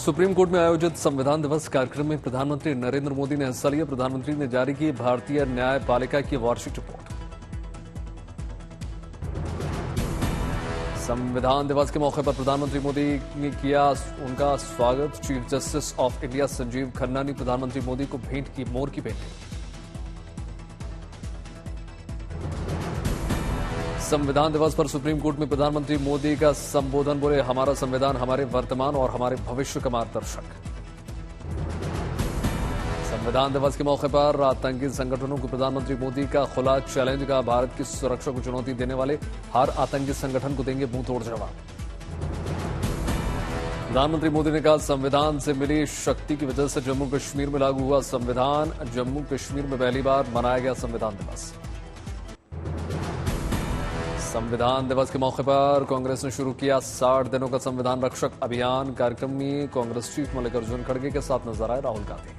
Supreme court में आयोजित संविधान दिवस कार्यक्रम में प्रधानमंत्री नरेंद्र मोदी ने हिस्सा लिया। प्रधानमंत्री ने जारी की भारतीय न्यायपालिका की वार्षिक रिपोर्ट। संविधान दिवस के मौके पर प्रधानमंत्री मोदी ने किया उनका स्वागत। Chief justice of India Sanjeev Khanna ने प्रधानमंत्री मोदी को भेंट की मोर की पेंटिंग। संविधान दिवस पर सुप्रीम कोर्ट में प्रधानमंत्री मोदी का संबोधन। बोले, हमारा संविधान हमारे वर्तमान और हमारे भविष्य का मार्गदर्शक। संविधान दिवस के मौके पर आतंकी संगठनों को प्रधानमंत्री मोदी का खुला चैलेंज का। भारत की सुरक्षा को चुनौती देने वाले हर आतंकी संगठन को देंगे मुंह तोड़ जवाब। प्रधानमंत्री मोदी ने कहा, संविधान से मिली शक्ति की वजह से जम्मू कश्मीर में लागू हुआ संविधान। जम्मू कश्मीर में पहली बार मनाया गया संविधान दिवस। संविधान दिवस के मौके पर कांग्रेस ने शुरू किया 60 दिनों का संविधान रक्षक अभियान। कार्यक्रम में कांग्रेस चीफ मल्लिकार्जुन खड़गे के साथ नजर आए राहुल गांधी।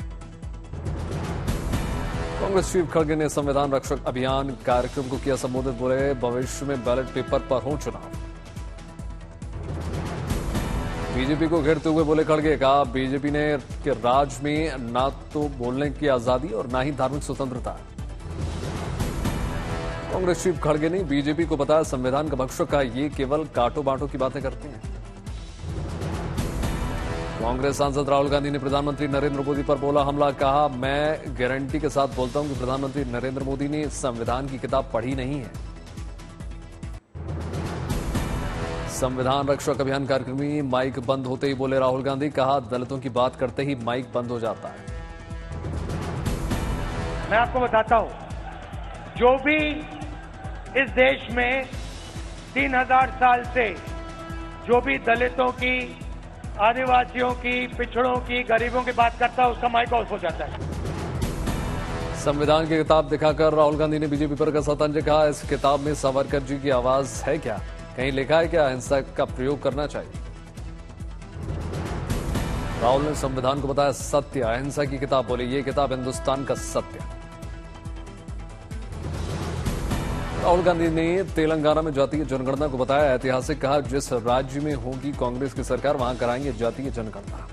कांग्रेस चीफ खड़गे ने संविधान रक्षक अभियान कार्यक्रम को किया संबोधित। बोले, भविष्य में बैलेट पेपर पर हो चुनाव। बीजेपी को घेरते हुए बोले खड़गे, कहा बीजेपी ने के राज में ना तो बोलने की आजादी और ना ही धार्मिक स्वतंत्रता। कांग्रेस चीफ खड़गे ने बीजेपी को बताया, संविधान का भक्षक का ये केवल काटो बांटो की बातें करते हैं। कांग्रेस सांसद राहुल गांधी ने प्रधानमंत्री नरेंद्र मोदी पर बोला हमला। कहा, मैं गारंटी के साथ बोलता हूं कि प्रधानमंत्री नरेंद्र मोदी ने संविधान की किताब पढ़ी नहीं है। संविधान रक्षक अभियान कार्यक्रम में माइक बंद होते ही बोले राहुल गांधी। कहा, दलितों की बात करते ही माइक बंद हो जाता है। मैं आपको बताता हूं, जो भी इस देश में 3000 साल से जो भी दलितों की, आदिवासियों की, पिछड़ों की, गरीबों की बात करता है, उसका माइक ऑफ हो जाता है। संविधान की किताब दिखाकर राहुल गांधी ने बीजेपी पर कसा तंज। कहा, इस किताब में सावरकर जी की आवाज है क्या? कहीं लिखा है क्या हिंसा का प्रयोग करना चाहिए? राहुल ने संविधान को बताया सत्य, अहिंसा की किताब। बोले, ये किताब हिंदुस्तान का सत्य। राहुल गांधी ने तेलंगाना में जातीय जनगणना को बताया ऐतिहासिक। कहा, जिस राज्य में होगी कांग्रेस की सरकार वहां कराएंगे जातीय जनगणना।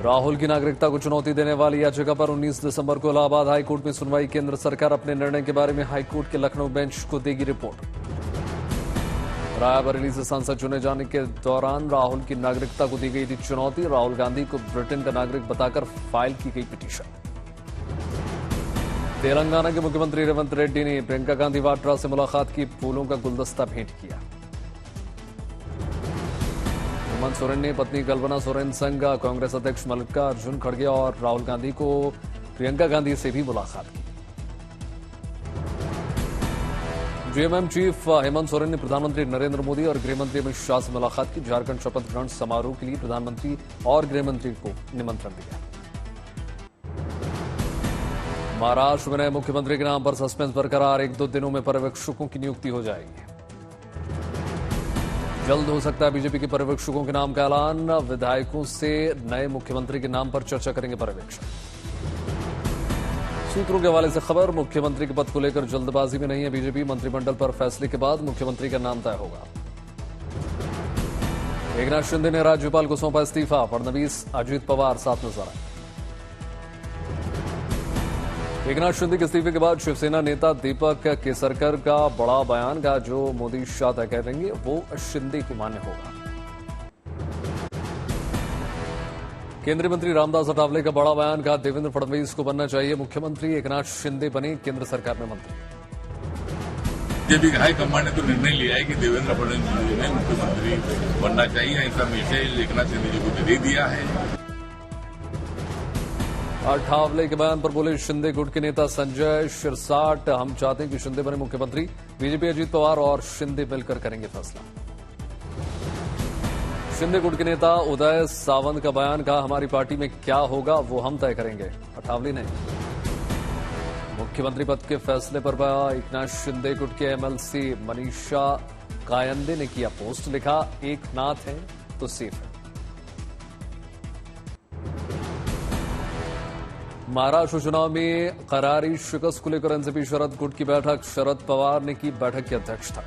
राहुल की नागरिकता को चुनौती देने वाली याचिका पर 19 दिसंबर को इलाहाबाद हाईकोर्ट में सुनवाई। केंद्र सरकार अपने निर्णय के बारे में हाईकोर्ट के लखनऊ बेंच को देगी रिपोर्ट। रायबरेली से सांसद चुने जाने के दौरान राहुल की नागरिकता को दी गई थी चुनौती। राहुल गांधी को ब्रिटेन का नागरिक बताकर फाइल की गई पिटीशन। तेलंगाना के मुख्यमंत्री रेवंत रेड्डी ने प्रियंका गांधी वाड्रा से मुलाकात की। फूलों का गुलदस्ता भेंट किया। हेमंत सोरेन ने पत्नी कल्पना सोरेन संग कांग्रेस अध्यक्ष मल्लिकार्जुन खड़गे और राहुल गांधी को प्रियंका गांधी से भी मुलाकात की। जेएमएम चीफ हेमंत सोरेन ने प्रधानमंत्री नरेंद्र मोदी और गृहमंत्री अमित शाह से मुलाकात की। झारखंड शपथ ग्रहण समारोह के लिए प्रधानमंत्री और गृहमंत्री को निमंत्रण दिया। महाराष्ट्र में नए मुख्यमंत्री के नाम पर सस्पेंस बरकरार। 1-2 दिनों में पर्यवेक्षकों की नियुक्ति हो जाएगी। जल्द हो सकता है बीजेपी के पर्यवेक्षकों के नाम का ऐलान। विधायकों से नए मुख्यमंत्री के नाम पर चर्चा करेंगे पर्यवेक्षक। सूत्रों के हवाले से खबर, मुख्यमंत्री के पद को लेकर जल्दबाजी में नहीं है बीजेपी। मंत्रिमंडल पर फैसले के बाद मुख्यमंत्री का नाम तय होगा। एकनाथ शिंदे ने राज्यपाल को सौंपा इस्तीफा। फडणवीस, अजित पवार साथ नजर आए। एकनाथ शिंदे के इस्तीफे के बाद शिवसेना नेता दीपक केसरकर का बड़ा बयान। का जो मोदी शाह तय करेंगे वो शिंदे को मान्य होगा। केंद्रीय मंत्री रामदास अठावले का बड़ा बयान। कहा, देवेंद्र फडणवीस को बनना चाहिए मुख्यमंत्री। एकनाथ शिंदे बने केंद्र सरकार में मंत्री। बीजेपी का हाईकमान ने तो निर्णय लिया है कि देवेंद्र फडणवीस जी ने मुख्यमंत्री बनना चाहिए। ऐसा मैसेज एकनाथ शिंदे जी को दे दिया है। अठावले के बयान पर बोले शिंदे गुट के नेता संजय शिरसाट, हम चाहते हैं कि शिंदे बने मुख्यमंत्री। बीजेपी अजित पवार और शिंदे मिलकर करेंगे फैसला। शिंदे गुट के नेता उदय सावंत का बयान। कहा, हमारी पार्टी में क्या होगा वो हम तय करेंगे। अठावले ने मुख्यमंत्री पद के फैसले पर एकनाथ शिंदे गुट के एमएलसी मनीषा कायंदे ने किया पोस्ट। लिखा, एक नाथ है तो सेफ है। महाराष्ट्र चुनाव में करारी शिकस्त को लेकर एनसीपी शरद गुट की बैठक। शरद पवार ने की बैठक की अध्यक्षता।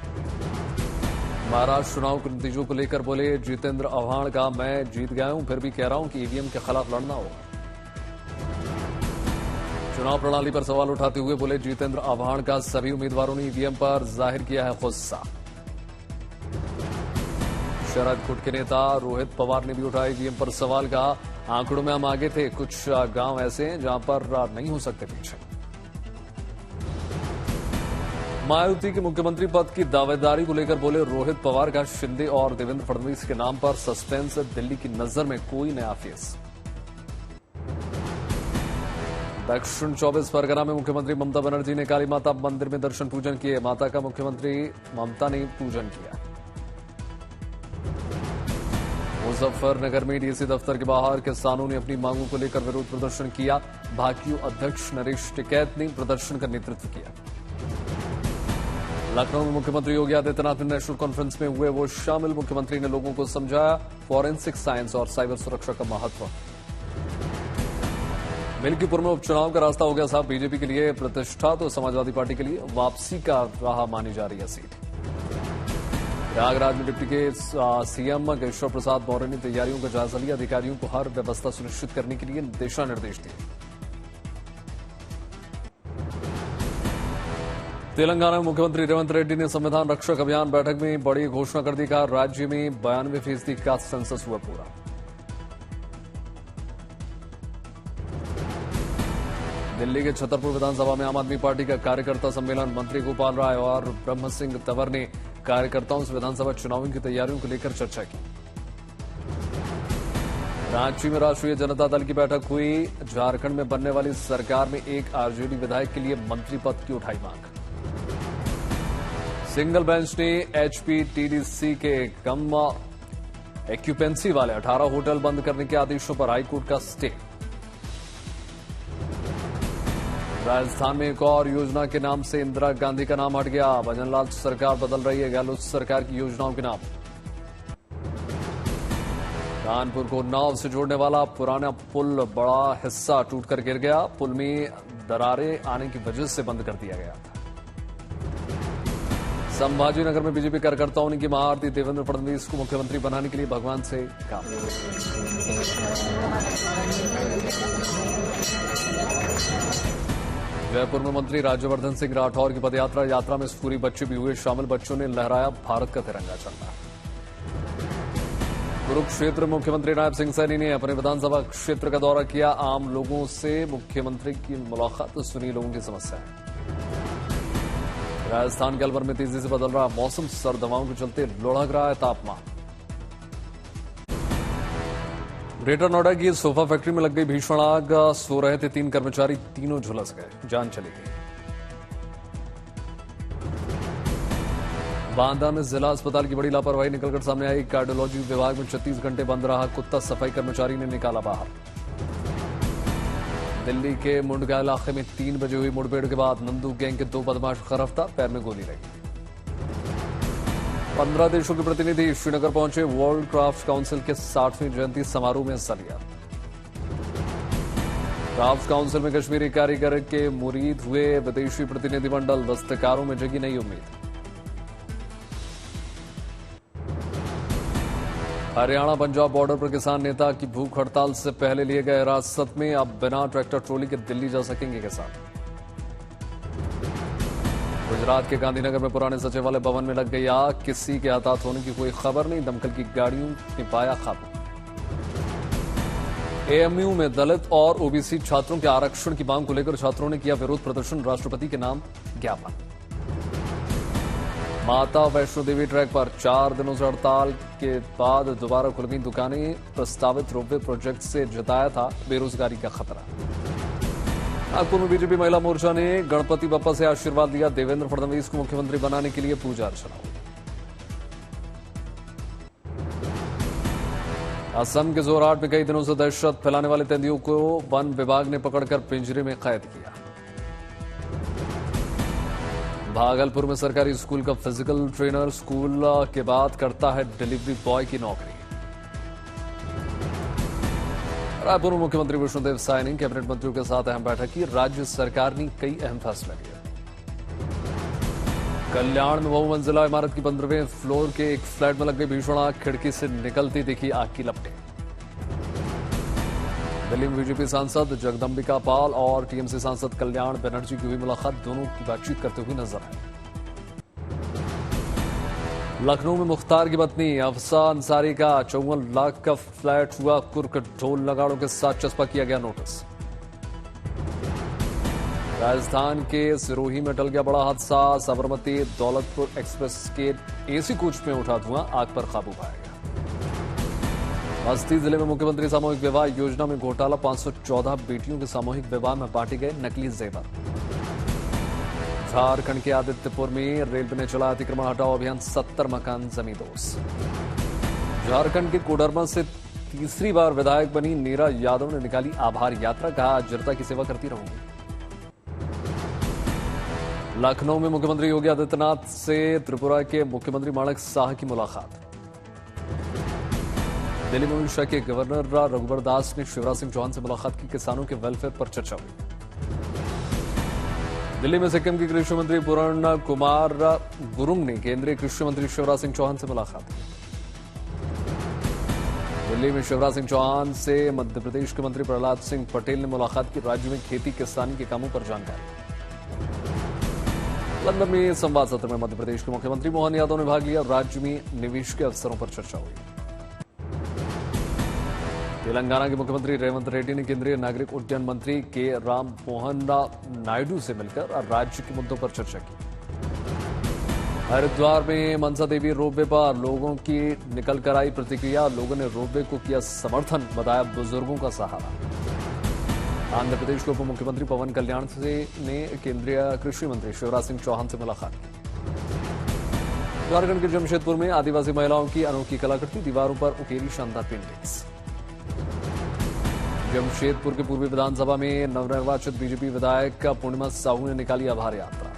महाराष्ट्र चुनाव के नतीजों को लेकर बोले जितेंद्र आव्हाण का, मैं जीत गया हूं, फिर भी कह रहा हूं कि ईवीएम के खिलाफ लड़ना होगा। चुनाव प्रणाली पर सवाल उठाते हुए बोले जितेंद्र आव्हाण का, सभी उम्मीदवारों ने ईवीएम पर जाहिर किया है गुस्सा। शरद गुट के नेता रोहित पवार ने भी उठाया ईवीएम पर सवाल, कहा आंकड़ों में हम आगे थे, कुछ गांव ऐसे हैं जहां पर नहीं हो सकते पीछे। मायावती के मुख्यमंत्री पद की दावेदारी को लेकर बोले रोहित पवार का, शिंदे और देवेंद्र फडणवीस के नाम पर सस्पेंस, दिल्ली की नजर में कोई नया फेस। दक्षिण 24 परगना में मुख्यमंत्री ममता बनर्जी ने काली माता मंदिर में दर्शन पूजन किए। माता का मुख्यमंत्री ममता ने पूजन किया। मुजफ्फरनगर में डीसी दफ्तर के बाहर किसानों ने अपनी मांगों को लेकर विरोध प्रदर्शन किया। भाकियू अध्यक्ष नरेश टिकैत ने प्रदर्शन का नेतृत्व किया। लखनऊ में मुख्यमंत्री योगी आदित्यनाथ ने नेशनल कॉन्फ्रेंस में हुए वो शामिल। मुख्यमंत्री ने लोगों को समझाया फॉरेंसिक साइंस और साइबर सुरक्षा का महत्व। मिल्कीपुर में उपचुनाव का रास्ता हो गया साफ। बीजेपी के लिए प्रतिष्ठा तो समाजवादी पार्टी के लिए वापसी का राह मानी जा रही है सीट। प्रयागराज में डिप्टी के सीएम केशव प्रसाद मौर्य ने तैयारियों का जायजा लिया। अधिकारियों को हर व्यवस्था सुनिश्चित करने के लिए दिशा निर्देश दिए। तेलंगाना में मुख्यमंत्री रेवंत रेड्डी ने संविधान रक्षक अभियान बैठक में बड़ी घोषणा कर दी। कहा राज्य में 92% कास्ट सेंसस हुआ पूरा। दिल्ली के छतरपुर विधानसभा में आम आदमी पार्टी का कार्यकर्ता सम्मेलन। मंत्री गोपाल राय और ब्रह्म सिंह तंवर ने कार्यकर्ताओं से विधानसभा चुनावों की तैयारियों को लेकर चर्चा की। रांची में राष्ट्रीय जनता दल की बैठक हुई। झारखंड में बनने वाली सरकार में एक आरजेडी विधायक के लिए मंत्री पद की उठाई मांग। सिंगल बेंच ने एचपीटीडीसी के कम एक्यूपेंसी वाले 18 होटल बंद करने के आदेशों पर हाईकोर्ट का स्टे। राजस्थान में एक और योजना के नाम से इंदिरा गांधी का नाम हट गया। भजनलाल सरकार बदल रही है गहलोत सरकार की योजनाओं के नाम। कानपुर को नाव से जोड़ने वाला पुराना पुल बड़ा हिस्सा टूटकर गिर गया। पुल में दरारें आने की वजह से बंद कर दिया गया था। संभाजीनगर में बीजेपी कार्यकर्ताओं ने की महाआरती। देवेंद्र फडणवीस को मुख्यमंत्री बनाने के लिए भगवान से कामना। जयपुर में मंत्री राज्यवर्धन सिंह राठौर की पदयात्रा। यात्रा में स्कूली बच्चे भी हुए शामिल। बच्चों ने लहराया भारत का तिरंगा झंडा। कुरुक्षेत्र में मुख्यमंत्री नायब सिंह सैनी ने अपने विधानसभा क्षेत्र का दौरा किया। आम लोगों से मुख्यमंत्री की मुलाकात, सुनी लोगों की समस्याएं। राजस्थान के अलवर में तेजी से बदल रहा मौसम। सर्द हवाओं के चलते लुढ़क रहा है तापमान। ग्रेटर नोएडा की सोफा फैक्ट्री में लग गई भीषण आग। सो रहे थे 3 कर्मचारी, तीनों झुलस गए, जान चली गई। बांदा में जिला अस्पताल की बड़ी लापरवाही निकलकर सामने आई। कार्डियोलॉजी विभाग में 36 घंटे बंद रहा कुत्ता, सफाई कर्मचारी ने निकाला बाहर। दिल्ली के मुंडका इलाके में 3 बजे हुई मुठभेड़ के बाद नंदू गैंग के 2 बदमाश गिरफ्तार, पैर में गोली लगी। 15 देशों के प्रतिनिधि श्रीनगर पहुंचे। वर्ल्ड क्राफ्ट काउंसिल के 60वीं जयंती समारोह में हिस्सा लिया। क्राफ्ट काउंसिल में कश्मीरी कारीगर के मुरीद हुए विदेशी प्रतिनिधिमंडल। दस्तकारों में जगी नई उम्मीद। हरियाणा पंजाब बॉर्डर पर किसान नेता की भूख हड़ताल से पहले लिए गए हिरासत में। अब बिना ट्रैक्टर ट्रॉली के दिल्ली जा सकेंगे किसान। गुजरात के गांधीनगर में पुराने सचिवालय भवन में लग गई आग। किसी के हताहत होने की कोई खबर नहीं। दमकल की गाड़ियों ने पाया काबू। एएमयू में दलित और ओबीसी छात्रों के आरक्षण की मांग को लेकर छात्रों ने किया विरोध प्रदर्शन। राष्ट्रपति के नाम ज्ञापन। माता वैष्णो देवी ट्रैक पर 4 दिनों से हड़ताल के बाद दोबारा खुल गई दुकानें। प्रस्तावित रोपवे प्रोजेक्ट से जताया था बेरोजगारी का खतरा। नागपुर में बीजेपी महिला मोर्चा ने गणपति बप्पा से आशीर्वाद लिया। देवेंद्र फडणवीस को मुख्यमंत्री बनाने के लिए पूजा अर्चना हुई। असम के जोरहाट में कई दिनों से दहशत फैलाने वाले तेंदुओं को वन विभाग ने पकड़कर पिंजरे में कैद किया। भागलपुर में सरकारी स्कूल का फिजिकल ट्रेनर स्कूल के बाद करता है डिलीवरी बॉय की नौकरी। रायपुर में मुख्यमंत्री विष्णुदेव साय ने कैबिनेट मंत्रियों के साथ अहम बैठक की। राज्य सरकार ने कई अहम फैसले लिए। कल्याण में बहुमंजिला इमारत की 15वें फ्लोर के एक फ्लैट में लग गई भीषण आग, खिड़की से निकलती दिखी आग की लपटें। दिल्ली में बीजेपी सांसद जगदंबिका पाल और टीएमसी सांसद कल्याण बनर्जी की हुई मुलाकात, दोनों की बातचीत करते हुए नजर आए। लखनऊ में मुख्तार की पत्नी अफसा अंसारी का 54 लाख का फ्लैट हुआ कुर्क, ढोल नगाड़ों के साथ चस्पा किया गया नोटिस। राजस्थान के सिरोही में टल गया बड़ा हादसा, साबरमती दौलतपुर एक्सप्रेस के एसी कोच में उठा धुआं, आग पर काबू पाया गया। बस्ती जिले में मुख्यमंत्री सामूहिक विवाह योजना में घोटाला, 514 बेटियों के सामूहिक विवाह में बांटे गए नकली जेवर। झारखंड के आदित्यपुर में रेलवे ने चलाया अतिक्रमण हटाओ अभियान, 70 मकान जमींदोज। झारखंड के कोडरमा से तीसरी बार विधायक बनी नीरा यादव ने निकाली आभार यात्रा, कहा जनता की सेवा करती रहूंगी। लखनऊ में मुख्यमंत्री योगी आदित्यनाथ से त्रिपुरा के मुख्यमंत्री माणक साह की मुलाकात। दिल्ली में ओडिशा के गवर्नर रघुवर दास ने शिवराज सिंह चौहान से मुलाकात की, किसानों के वेलफेयर पर चर्चा हुई। दिल्ली में सिक्किम के कृषि मंत्री पूर्ण कुमार गुरुंग ने केंद्रीय कृषि मंत्री शिवराज सिंह चौहान से मुलाकात की। दिल्ली में शिवराज सिंह चौहान से मध्य प्रदेश के मंत्री प्रहलाद सिंह पटेल ने मुलाकात की, राज्य में खेती किसानी के कामों पर जानकारी। लंदन में संवाद सत्र में मध्य प्रदेश के मुख्यमंत्री मोहन यादव ने भाग लिया, राज्य में निवेश के अवसरों पर चर्चा हुई। तेलंगाना के मुख्यमंत्री रेवंत रेड्डी ने केंद्रीय नागरिक उड्डयन मंत्री के राम मोहन नायडू से मिलकर राज्य के मुद्दों पर चर्चा की। हरिद्वार में मनसा देवी रोपवे पर लोगों की निकल कर आई प्रतिक्रिया, लोगों ने रोपवे को किया समर्थन, बताया बुजुर्गों का सहारा। आंध्र प्रदेश के उप मुख्यमंत्री पवन कल्याण ने केंद्रीय कृषि मंत्री शिवराज सिंह चौहान से मुलाकात की। झारखंड के जमशेदपुर में आदिवासी महिलाओं की अनोखी कलाकृति, दीवारों पर उकेरी शानदार पेंटिंग्स। जमशेदपुर के पूर्वी विधानसभा में नवनिर्वाचित बीजेपी विधायक पूर्णिमा साहू ने निकाली आभार यात्रा।